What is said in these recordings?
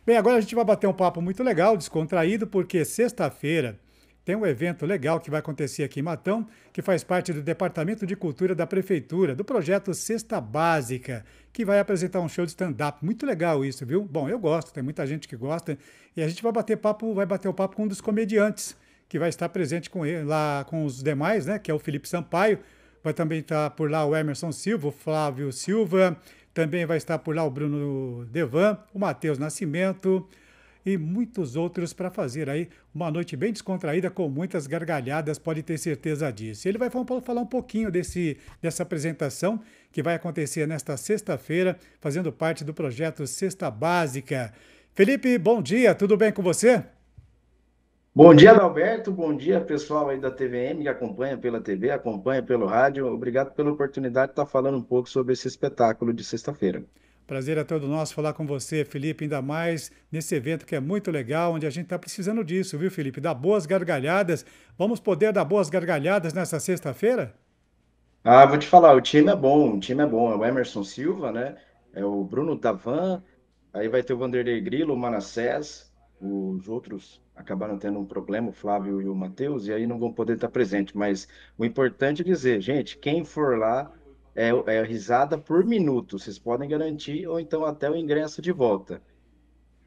Bem, agora a gente vai bater um papo muito legal, descontraído, porque sexta-feira tem um evento legal que vai acontecer aqui em Matão, que faz parte do Departamento de Cultura da Prefeitura, do projeto Cesta Básica, que vai apresentar um show de stand-up. Muito legal isso, viu? Bom, eu gosto, tem muita gente que gosta, e a gente vai bater o papo com um dos comediantes, que vai estar presente com ele, lá com os demais, né? Que é o Felipe Sampaio. Vai também estar por lá o Emerson Silva, o Flávio Silva, também vai estar por lá o Bruno Devan, o Matheus Nascimento e muitos outros para fazer aí uma noite bem descontraída com muitas gargalhadas, pode ter certeza disso. Ele vai falar um pouquinho dessa apresentação que vai acontecer nesta sexta-feira, fazendo parte do projeto Cesta Básica. Felipe, bom dia, tudo bem com você? Bom dia, Adalberto. Bom dia, pessoal aí da TVM que acompanha pela TV, acompanha pelo rádio. Obrigado pela oportunidade de estar falando um pouco sobre esse espetáculo de sexta-feira. Prazer é todo nosso falar com você, Felipe, ainda mais nesse evento que é muito legal, onde a gente está precisando disso, viu, Felipe? Dar boas gargalhadas. Vamos poder dar boas gargalhadas nessa sexta-feira? Vou te falar, o time é bom. É o Emerson Silva, né? É o Bruno Davan, aí vai ter o Vanderlei Grilo, o Manassés, os outros acabaram tendo um problema, o Flávio e o Matheus, e aí não vão poder estar presentes. Mas o importante é dizer, gente, quem for lá é risada por minuto, vocês podem garantir, ou então até o ingresso de volta.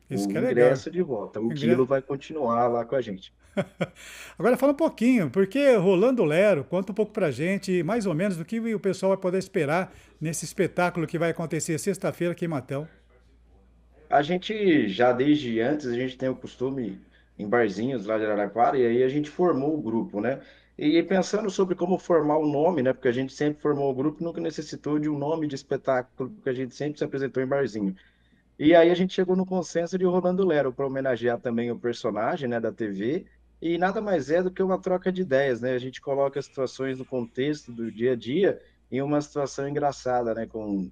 Isso O que é legal. ingresso de volta. O Ingre- Quilo vai continuar lá com a gente. Agora fala um pouquinho, porque Rolando Lero, conta um pouco pra gente, mais ou menos, do que o pessoal vai poder esperar nesse espetáculo que vai acontecer sexta-feira aqui em Matão. A gente já desde antes, a gente tem o costume em barzinhos lá de Araraquara, e aí a gente formou o grupo, né? E pensando sobre como formar o nome, né? Porque a gente sempre formou o grupo, nunca necessitou de um nome de espetáculo, porque a gente sempre se apresentou em barzinho. E aí a gente chegou no consenso de Rolando Lero, para homenagear também o personagem, né, da TV, e nada mais é do que uma troca de ideias, né? A gente coloca as situações no contexto do dia a dia em uma situação engraçada, né, com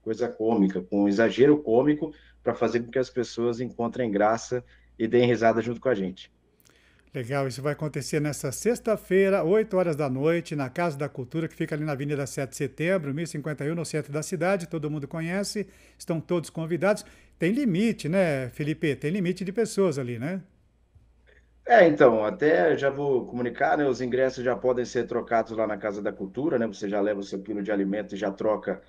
coisa cômica, com exagero cômico, para fazer com que as pessoas encontrem graça e deem risada junto com a gente. Legal, isso vai acontecer nessa sexta-feira, 8 horas da noite, na Casa da Cultura, que fica ali na Avenida 7 de Setembro, 1051, no centro da cidade. Todo mundo conhece, estão todos convidados. Tem limite, né, Felipe? Tem limite de pessoas ali, né? Então, até já vou comunicar, né? Os ingressos já podem ser trocados lá na Casa da Cultura, né? Você já leva o seu quilo de alimento e já troca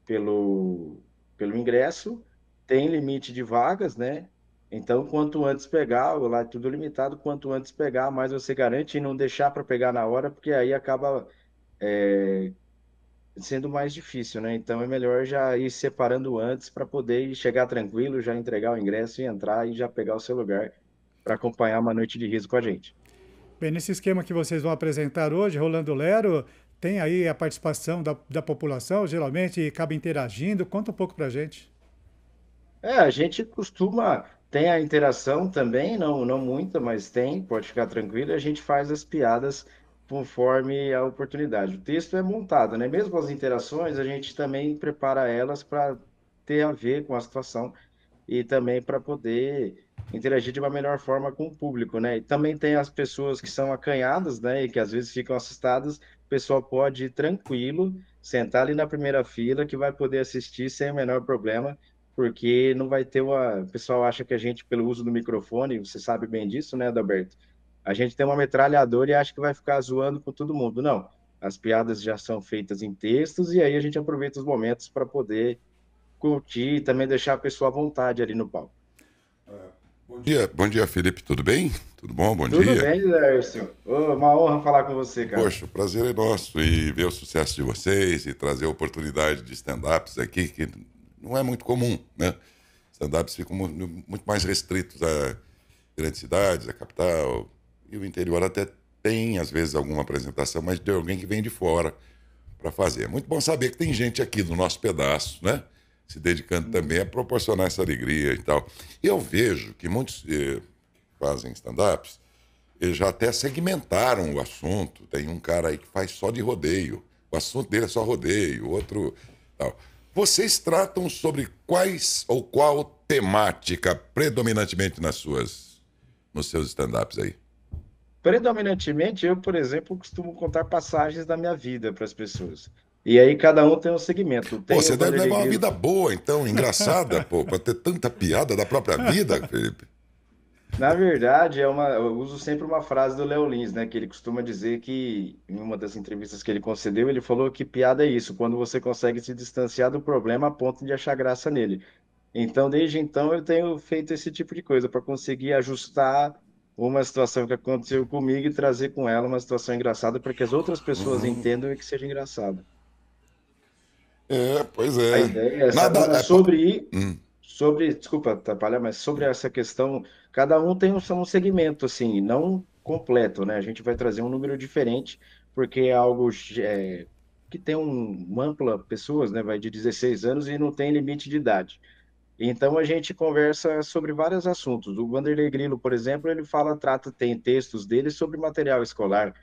pelo ingresso. Tem limite de vagas, né? Então, quanto antes pegar, lá é tudo limitado, quanto antes pegar, mais você garante e não deixar para pegar na hora, porque aí acaba sendo mais difícil, né? Então é melhor já ir separando antes para poder chegar tranquilo, já entregar o ingresso e entrar e já pegar o seu lugar para acompanhar uma noite de riso com a gente. Bem, nesse esquema que vocês vão apresentar hoje, Rolando Lero, tem aí a participação da população, geralmente acaba interagindo. Conta um pouco pra gente. A gente costuma, tem a interação também, não muita, mas tem, pode ficar tranquilo, e a gente faz as piadas conforme a oportunidade. O texto é montado, né? Mesmo as interações, a gente também prepara elas para ter a ver com a situação e também para poder interagir de uma melhor forma com o público, né? E também tem as pessoas que são acanhadas, né, e que às vezes ficam assustadas, o pessoal pode ir tranquilo, sentar ali na primeira fila que vai poder assistir sem o menor problema, porque não vai ter uma... O pessoal acha que a gente, pelo uso do microfone, você sabe bem disso, né, Adalberto? A gente tem uma metralhadora e acha que vai ficar zoando com todo mundo. Não. As piadas já são feitas em textos e aí a gente aproveita os momentos para poder curtir e também deixar a pessoa à vontade ali no palco. Bom dia, Felipe. Tudo bem? Tudo bom? Bom Tudo dia. bem, Lércio? Ô, uma honra falar com você, cara. Poxa, o prazer é nosso e ver o sucesso de vocês e trazer a oportunidade de stand-ups aqui, que não é muito comum, né? Stand-ups ficam muito mais restritos a grandes cidades, a capital, e o interior até tem, às vezes, alguma apresentação, mas de alguém que vem de fora para fazer. É muito bom saber que tem gente aqui no nosso pedaço, né? Se dedicando também a proporcionar essa alegria e tal. E eu vejo que muitos fazem stand-ups, eles já até segmentaram o assunto. Tem um cara aí que faz só de rodeio. O assunto dele é só rodeio, outro tal. Vocês tratam sobre quais ou qual temática predominantemente nos seus stand-ups aí? Predominantemente, eu, por exemplo, costumo contar passagens da minha vida para as pessoas. E aí cada um tem um segmento. Pô, Tem você o deve Vanderlei levar uma Grilo. vida boa, então, engraçada, pô, pra ter tanta piada da própria vida, Felipe. Na verdade, eu uso sempre uma frase do Léo Lins, né? Que ele costuma dizer que, em uma das entrevistas que ele concedeu, ele falou que piada é isso, quando você consegue se distanciar do problema a ponto de achar graça nele. Então, desde então, eu tenho feito esse tipo de coisa para conseguir ajustar uma situação que aconteceu comigo e trazer com ela uma situação engraçada para que as outras pessoas entendam e que seja engraçado. É, pois A é. ideia é essa. Nada. Agora, Hum, desculpa atrapalhar, mas sobre essa questão, cada um tem um segmento, assim, não completo, né? A gente vai trazer um número diferente, porque é algo que tem uma ampla pessoas, né? Vai de 16 anos e não tem limite de idade. Então a gente conversa sobre vários assuntos. O Vanderlei Grilo, por exemplo, ele tem textos dele sobre material escolar.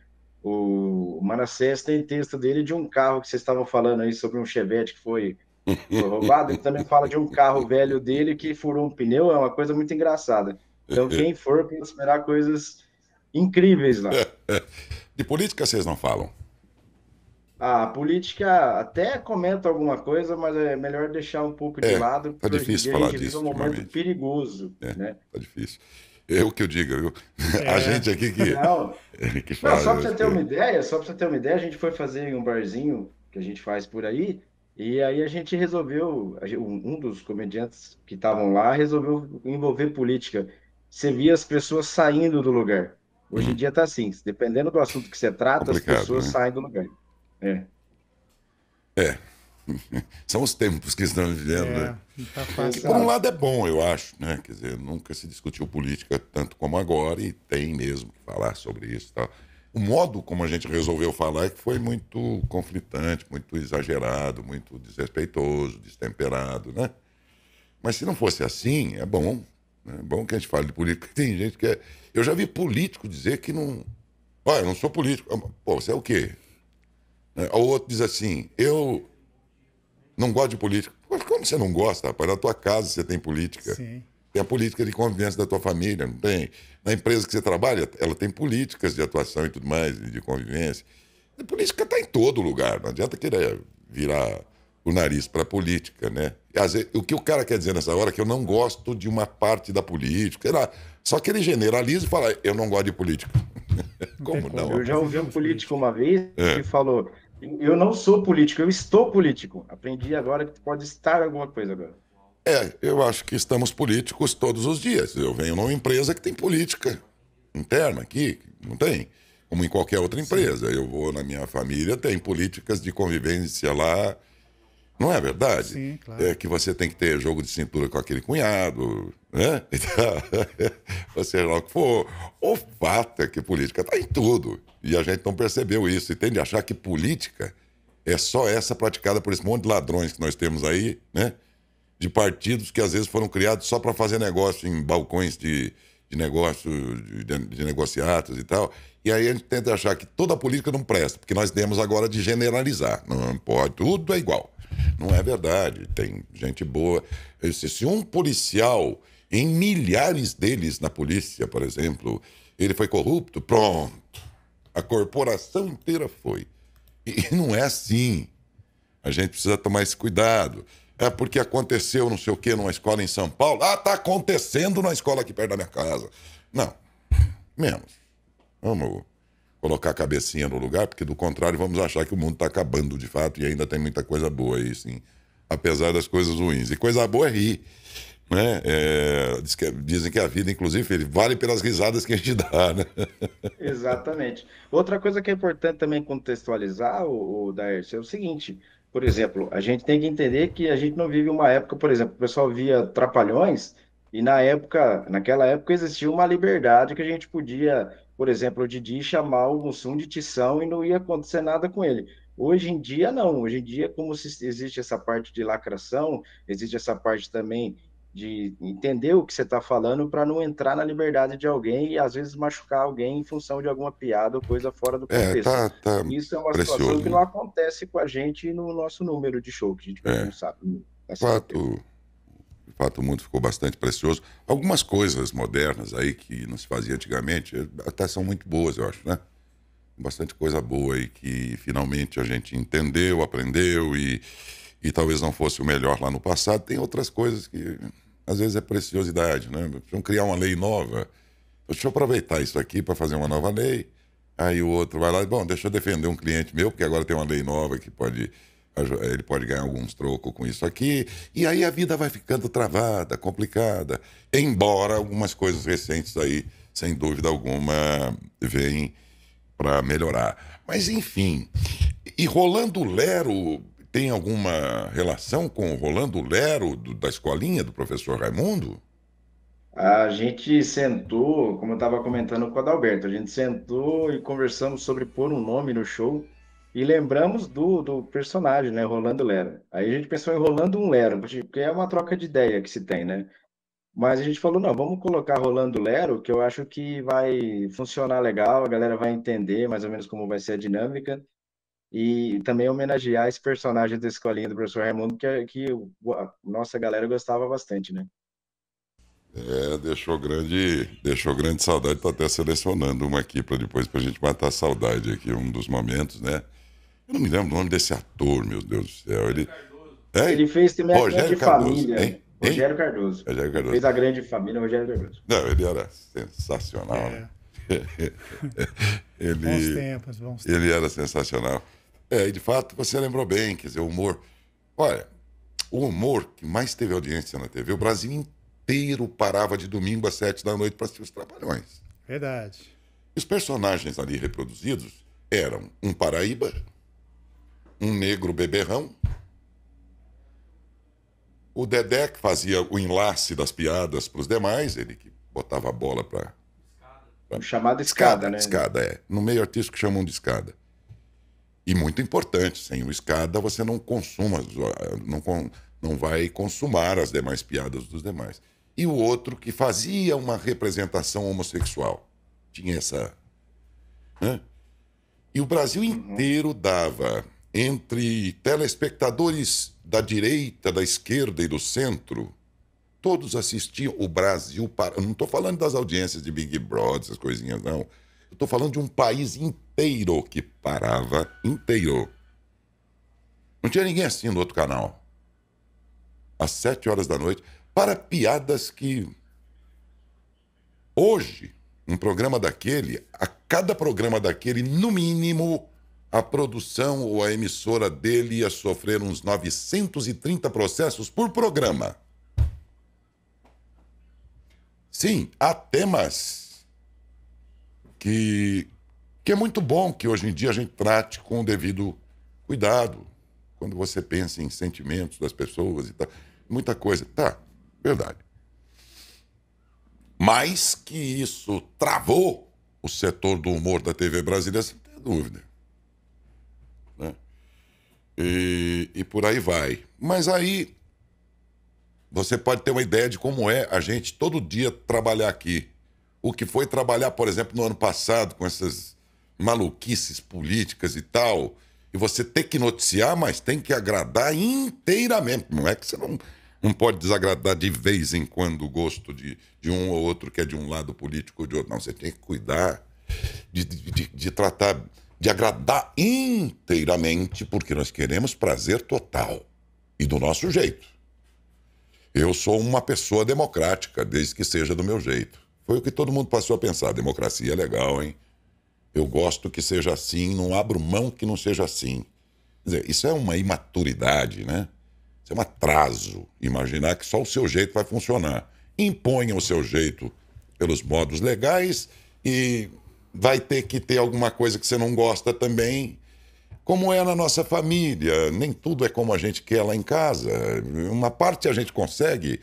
O Manassés tem texto dele de um carro que vocês estavam falando aí sobre um Chevette que foi roubado. Ele também fala de um carro velho dele que furou um pneu. É uma coisa muito engraçada. Então quem for pode esperar coisas incríveis lá. de política vocês não falam. A política até comenta alguma coisa, mas é melhor deixar um pouco de É, lado, tá porque hoje em difícil dia a falar gente vive disso um momento ultimamente. perigoso, É, né? tá difícil. Eu que eu diga, viu? A É, gente aqui Não, que não, faz, só para acho você ter que. uma ideia, a gente foi fazer em um barzinho que a gente faz por aí, e aí a gente resolveu, um dos comediantes que estavam lá resolveu envolver política. Você via as pessoas saindo do lugar. Hoje em Hum, dia tá assim, dependendo do assunto que você trata, as complicado, pessoas né? saem do lugar. É, É. São os tempos que estamos vivendo, né? não tá E fácil por um não. lado é bom, eu acho, né? Quer dizer, nunca se discutiu política tanto como agora e tem mesmo que falar sobre isso e tal. O modo como a gente resolveu falar é que foi muito conflitante, muito exagerado, muito desrespeitoso, destemperado, né? Mas se não fosse assim, é bom. Né? É bom que a gente fale de política. Tem gente que é... Eu já vi político dizer que não... Olha, eu não sou político. Pô, você é o quê? Né? O outro diz assim, eu não gosto de política. Pô, como você não gosta, rapaz? Na tua casa você tem política. Sim. Tem a política de convivência da tua família, não tem? Na empresa que você trabalha, ela tem políticas de atuação e tudo mais, de convivência. A política está em todo lugar, não adianta querer virar o nariz para a política, né? E, às vezes, o que o cara quer dizer nessa hora é que eu não gosto de uma parte da política. Só que ele generaliza e fala, eu não gosto de política. Não tem Como não, como. eu já rapaz? Nós não ouvi um somos político políticos. uma vez É. que falou: eu não sou político, eu estou político. Aprendi agora que pode estar alguma coisa agora. Eu acho que estamos políticos todos os dias. Eu venho numa empresa que tem política interna aqui, não tem? Como em qualquer outra Sim, empresa. Eu vou na minha família, tem políticas de convivência lá. Não é verdade? sim, claro. É que você tem que ter jogo de cintura com aquele cunhado, né? Você lá o que for. O fato é que política está em tudo. E a gente não percebeu isso. E tende a achar que política é só essa praticada por esse monte de ladrões que nós temos aí, né? De partidos que às vezes foram criados só para fazer negócio em balcões de negócio, de negociatas e tal. E aí a gente tenta achar que toda a política não presta, porque nós temos agora de generalizar. Não pode, tudo é igual. Não é verdade. Tem gente boa. Se um policial, em milhares deles na polícia, por exemplo, ele foi corrupto, pronto. A corporação inteira foi. E não é assim. A gente precisa tomar esse cuidado. É porque aconteceu não sei o quê numa escola em São Paulo. Ah, tá acontecendo na escola aqui perto da minha casa. Não, menos. Vamos colocar a cabecinha no lugar, porque do contrário vamos achar que o mundo está acabando de fato e ainda tem muita coisa boa aí, sim. Apesar das coisas ruins. E coisa boa é rir. Né? Dizem que a vida, inclusive, vale pelas risadas que a gente dá, né? Exatamente. Outra coisa que é importante também contextualizar, o Daércio, é o seguinte: por exemplo, a gente tem que entender que a gente não vive uma época, por exemplo, o pessoal via Trapalhões, e naquela época existia uma liberdade que a gente podia, por exemplo, o Didi chamar o Mussum de Tição e não ia acontecer nada com ele. Hoje em dia, não. Hoje em dia, como existe essa parte de lacração, existe essa parte também de entender o que você está falando para não entrar na liberdade de alguém e às vezes machucar alguém em função de alguma piada ou coisa fora do contexto. Tá Isso é uma situação precioso, que não né? acontece com a gente no nosso número de show, que a gente vai ter É, no sábado, na segunda-feira. fato, de fato, o mundo ficou bastante precioso. Algumas coisas modernas aí que não se fazia antigamente até são muito boas, eu acho, né? bastante coisa boa aí que finalmente a gente entendeu, aprendeu e talvez não fosse o melhor lá no passado. Tem outras coisas que às vezes é preciosidade, né? Precisam criar uma lei nova. Deixa eu aproveitar isso aqui para fazer uma nova lei. Aí o outro vai lá e, bom, deixa eu defender um cliente meu, porque agora tem uma lei nova que ele pode ganhar alguns trocos com isso aqui. E aí a vida vai ficando travada, complicada. Embora algumas coisas recentes aí, sem dúvida alguma, vêm para melhorar. Mas, enfim, e Rolando Lero, tem alguma relação com o Rolando Lero da escolinha do professor Raimundo? A gente sentou, como eu estava comentando com o Adalberto, a gente sentou e conversamos sobre pôr um nome no show e lembramos do personagem, né, Rolando Lero. Aí a gente pensou em Rolando um Lero, porque é uma troca de ideia que se tem, né? Mas a gente falou, não, vamos colocar Rolando Lero, que eu acho que vai funcionar legal, a galera vai entender mais ou menos como vai ser a dinâmica, e também homenagear esse personagem da escolinha do professor Raimundo, a nossa galera gostava bastante, né? Deixou grande saudade. Tô até selecionando uma aqui para depois pra gente matar a saudade aqui, um dos momentos, né? Eu não me lembro o nome desse ator, meu Deus do céu. Hein? Ele fez também a Grande Rogério Cardoso, Família, hein? Hein? Rogério Cardoso. Rogério Cardoso. Fez a Grande Família, Rogério Cardoso. Não, ele era sensacional, né? Bons Ele, tempos, bons tempos. ele era sensacional. E de fato, você lembrou bem, quer dizer, o humor. Olha, o humor que mais teve audiência na TV, o Brasil inteiro parava de domingo às 7 da noite para assistir os Trapalhões. Verdade. Os personagens ali reproduzidos eram um paraíba, um negro beberrão, o Dedé, que fazia o enlace das piadas para os demais, ele que botava a bola para... O chamado escada, né? Escada, é. No meio artístico chamam de escada. E muito importante, sem o escada você não consuma, não vai consumar as demais piadas dos demais. E o outro que fazia uma representação homossexual. Tinha essa... Né? E o Brasil inteiro dava, entre telespectadores da direita, da esquerda e do centro, todos assistiam o Brasil... Eu não estou falando das audiências de Big Brother, essas coisinhas, não. Eu estou falando de um país inteiro que parava, inteiro. Não tinha ninguém assistindo no outro canal. Às 7 horas da noite, para piadas que... Hoje, um programa daquele, a cada programa daquele, no mínimo, a produção ou a emissora dele ia sofrer uns 930 processos por programa. Sim, há temas que é muito bom que hoje em dia a gente trate com o devido cuidado. Quando você pensa em sentimentos das pessoas e tal, muita coisa. Tá, verdade. Mas que isso travou o setor do humor da TV brasileira, sem ter dúvida. Né? E por aí vai. Mas aí você pode ter uma ideia de como é a gente todo dia trabalhar aqui. O que foi trabalhar, por exemplo, no ano passado, com essas maluquices políticas e tal, e você tem que noticiar, mas tem que agradar inteiramente. Não é que você não pode desagradar de vez em quando o gosto de um ou outro que é de um lado político ou de outro. Não, você tem que cuidar de tratar, de agradar inteiramente, porque nós queremos prazer total e do nosso jeito. Eu sou uma pessoa democrática, desde que seja do meu jeito. Foi o que todo mundo passou a pensar. Democracia é legal, hein? Eu gosto que seja assim, não abro mão que não seja assim. Quer dizer, isso é uma imaturidade, né? Isso é um atraso. Imaginar que só o seu jeito vai funcionar. Imponha o seu jeito pelos modos legais e vai ter que ter alguma coisa que você não gosta também. Como é na nossa família, nem tudo é como a gente quer lá em casa. Uma parte a gente consegue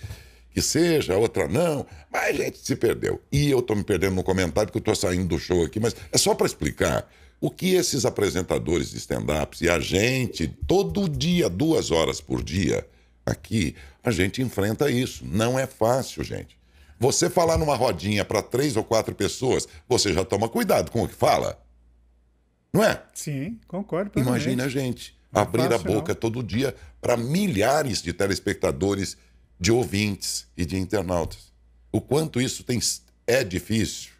que seja, a outra não, mas a gente se perdeu. E eu estou me perdendo no comentário porque eu estou saindo do show aqui, mas é só para explicar o que esses apresentadores de stand-ups e a gente, todo dia, 2 horas por dia, aqui, a gente enfrenta isso. Não é fácil, gente. Você falar numa rodinha para 3 ou 4 pessoas, você já toma cuidado com o que fala. Não é? Sim, concordo plenamente. Imagina a gente Não é abrir a fácil, boca não. todo dia para milhares de telespectadores, de ouvintes e de internautas. O quanto isso é difícil.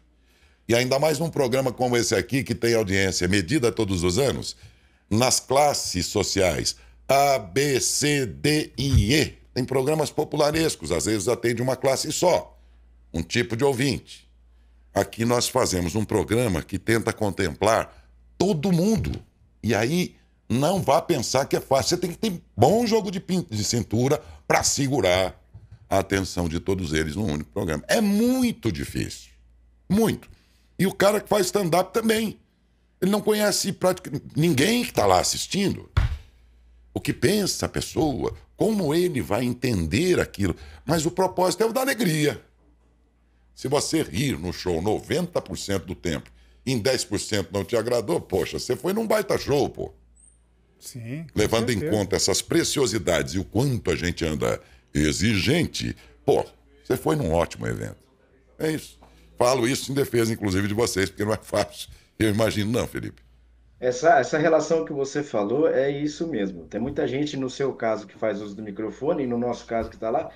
E ainda mais num programa como esse aqui, que tem audiência medida todos os anos, nas classes sociais A, B, C, D e E. Tem programas popularescos, às vezes atende uma classe só, um tipo de ouvinte. Aqui nós fazemos um programa que tenta contemplar todo mundo. E aí não vá pensar que é fácil. Você tem que ter bom jogo de cintura para segurar a atenção de todos eles num único programa. É muito difícil. Muito. E o cara que faz stand-up também. Ele não conhece praticamente ninguém que está lá assistindo. O que pensa a pessoa, como ele vai entender aquilo. Mas o propósito é o da alegria. Se você rir no show 90% do tempo, em 10% não te agradou, poxa, você foi num baita show, pô. Sim, com Levando em certeza. conta essas preciosidades e o quanto a gente anda exigente, pô, você foi num ótimo evento. É isso. Falo isso em defesa, inclusive, de vocês, porque não é fácil. Eu imagino, não, Felipe. Essa relação que você falou é isso mesmo. Tem muita gente, no seu caso, que faz uso do microfone, e no nosso caso que está lá,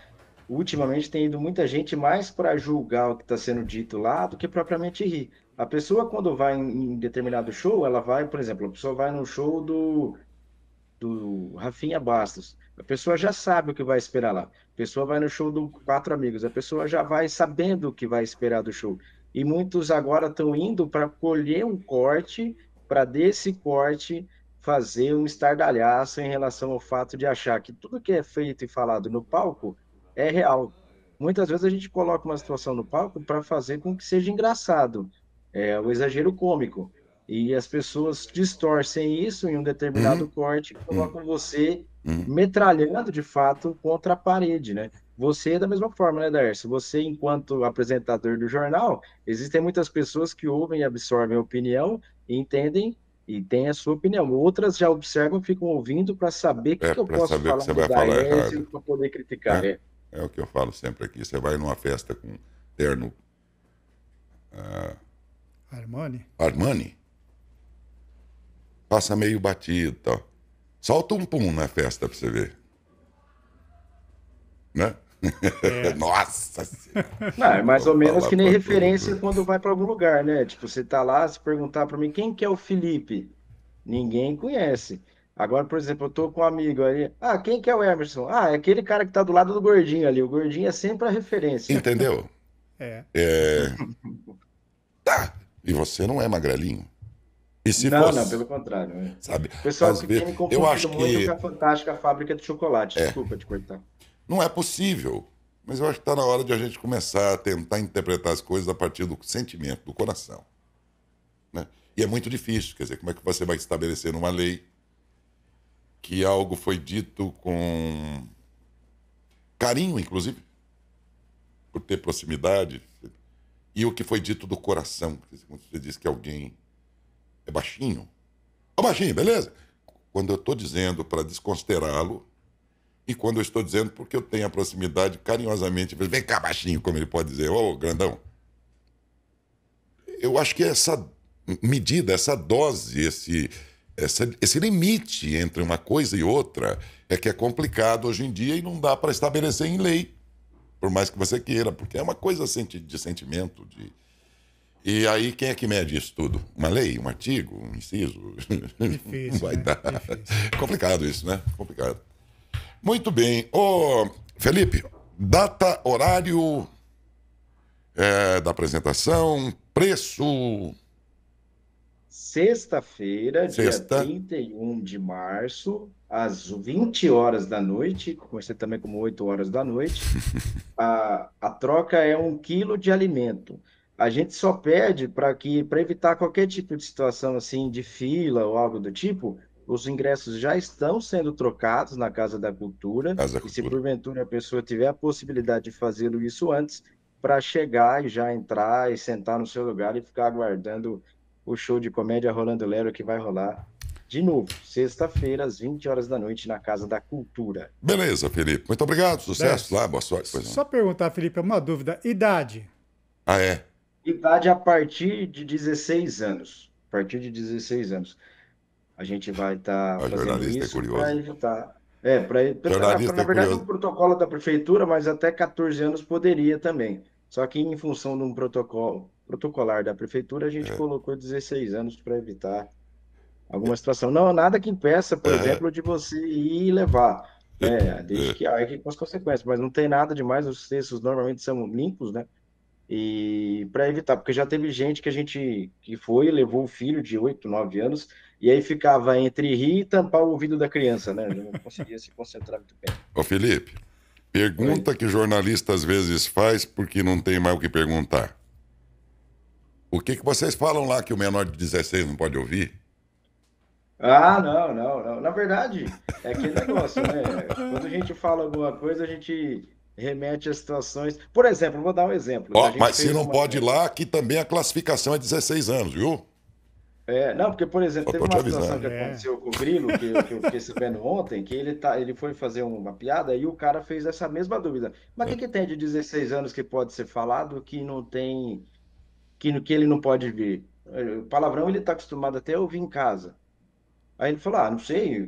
ultimamente tem ido muita gente mais para julgar o que está sendo dito lá do que propriamente rir. A pessoa, quando vai em determinado show, ela vai, por exemplo, a pessoa vai no show do Rafinha Bastos. A pessoa já sabe o que vai esperar lá. A pessoa vai no show do Quatro Amigos. A pessoa já vai sabendo o que vai esperar do show. E muitos agora estão indo para colher um corte, para desse corte fazer um estardalhaço em relação ao fato de achar que tudo que é feito e falado no palco é real. Muitas vezes a gente coloca uma situação no palco para fazer com que seja engraçado, é o exagero cômico. E as pessoas distorcem isso em um determinado Uhum, corte e uhum, colocam você uhum. metralhando de fato contra a parede, né? Você é da mesma forma, né, Darcy? Você, enquanto apresentador do jornal, existem muitas pessoas que ouvem e absorvem a opinião e entendem e têm a sua opinião. Outras já observam, ficam ouvindo para saber o que É que eu para posso saber o que falar você do vai falar Daésio errado. para poder criticar. É, É. é o que eu falo sempre aqui. Você vai numa festa com terno Armani? Armani, passa meio batido e tal. Solta um pum na festa pra você ver. Né? É. Nossa Senhora. Não, é mais Vou ou menos falar que nem pra todo referência mundo. quando vai para algum lugar, né? Tipo, você tá lá, se perguntar para mim quem que é o Felipe, ninguém conhece. Agora, por exemplo, eu tô com um amigo ali, ah, quem que é o Emerson? Ah, é aquele cara que tá do lado do gordinho ali. O gordinho é sempre a referência. Entendeu? É. É... Tá. E você não é magrelinho. E se Não, não, fosse, pelo contrário. É. sabe? O pessoal Às que vezes, tem me eu confundido acho muito com que a Fantástica Fábrica de Chocolate. Desculpa te cortar. não é possível. Mas eu acho que está na hora de a gente começar a tentar interpretar as coisas a partir do sentimento, do coração. Né? E é muito difícil. Quer dizer, como é que você vai estabelecer numa lei que algo foi dito com carinho, inclusive, por ter proximidade, e o que foi dito do coração? Quando você diz que alguém é baixinho, ô baixinho, beleza? Quando eu estou dizendo para desconsiderá-lo, e quando eu estou dizendo porque eu tenho a proximidade carinhosamente, vem cá baixinho, como ele pode dizer, ô grandão. Eu acho que essa medida, essa dose, esse limite entre uma coisa e outra é que é complicado hoje em dia e não dá para estabelecer em lei, por mais que você queira, porque é uma coisa de sentimento. E aí quem é que mede isso tudo? Uma lei, um artigo, um inciso? Não Difícil, vai né? dar. Difícil. Complicado isso, né? Complicado. Muito bem. Ô, Felipe, data, horário da apresentação, preço, Sexta-feira, dia sexta. 31 de março, às 20 horas da noite, comecei também como 8 horas da noite, a troca é 1 quilo de alimento. A gente só pede para evitar qualquer tipo de situação assim de fila ou algo do tipo, os ingressos já estão sendo trocados na Casa da Cultura, Casa da e se Cultura. porventura a pessoa tiver a possibilidade de fazê-lo isso antes, para chegar e já entrar e sentar no seu lugar e ficar aguardando o show de comédia Rolando Lero que vai rolar de novo, sexta-feira, às 20 horas da noite, na Casa da Cultura. Beleza, Felipe. Muito obrigado. Sucesso Dez. lá. Boa sorte. Pois não. Só perguntar, Felipe, uma dúvida. Idade? Ah, é? Idade a partir de 16 anos. A partir de 16 anos. A gente vai estar A fazendo jornalista é isso para curioso. evitar. Jornalista Na é verdade, um curioso. protocolo da prefeitura, mas até 14 anos poderia também. Só que em função de um protocolo protocolar da prefeitura, a gente colocou 16 anos para evitar alguma situação. Não, nada que impeça, por exemplo, de você ir e levar, né? Desde que arque com as consequências, mas não tem nada demais, os cestos normalmente são limpos, né? E para evitar, porque já teve gente que foi e levou o filho de 8, 9 anos, e aí ficava entre rir e tampar o ouvido da criança, né? Não conseguia se concentrar muito bem. Ô, Felipe, pergunta que jornalista às vezes faz porque não tem mais o que perguntar. O que vocês falam lá que o menor de 16 não pode ouvir? Ah, não, não, não. Na verdade, é aquele negócio, né? Quando a gente fala alguma coisa, a gente remete a situações. Por exemplo, vou dar um exemplo. A Ó, gente mas se fez não uma. pode ir lá, aqui também a classificação é 16 anos, viu? Não, porque, por exemplo, Só teve tô te uma situação avisando. que aconteceu com o Grilo, que eu fiquei sabendo ontem, que ele foi fazer uma piada e o cara fez essa mesma dúvida. Mas o que tem de 16 anos que pode ser falado que não tem, que ele não pode ver? Palavrão ele está acostumado até a ouvir em casa. Aí ele falou, não sei,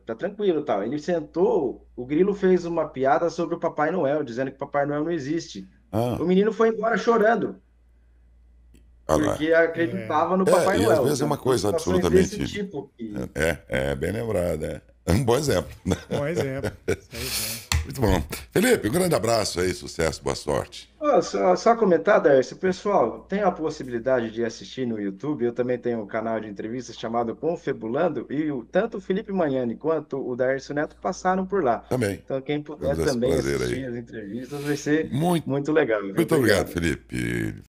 tá tranquilo, e tal. Ele sentou, o Grilo fez uma piada sobre o Papai Noel, dizendo que Papai Noel não existe. Ah, O menino foi embora chorando, olha lá. porque acreditava no Papai E às Noel. vezes é Então, uma são coisa situações desse absolutamente. tipo que... É bem lembrado, É um bom exemplo. Bom exemplo. Isso aí, Muito bom. Felipe, um grande abraço aí, sucesso, boa sorte. Só comentar, Darcy, pessoal, tem a possibilidade de assistir no YouTube. Eu também tenho um canal de entrevistas chamado Confabulando, e tanto o Felipe Magnani quanto o Darcy Neto passaram por lá. Também. Então, quem puder Temos esse também prazer assistir aí. as entrevistas vai ser Muito, muito legal. Viu? muito obrigado, Obrigado. Felipe.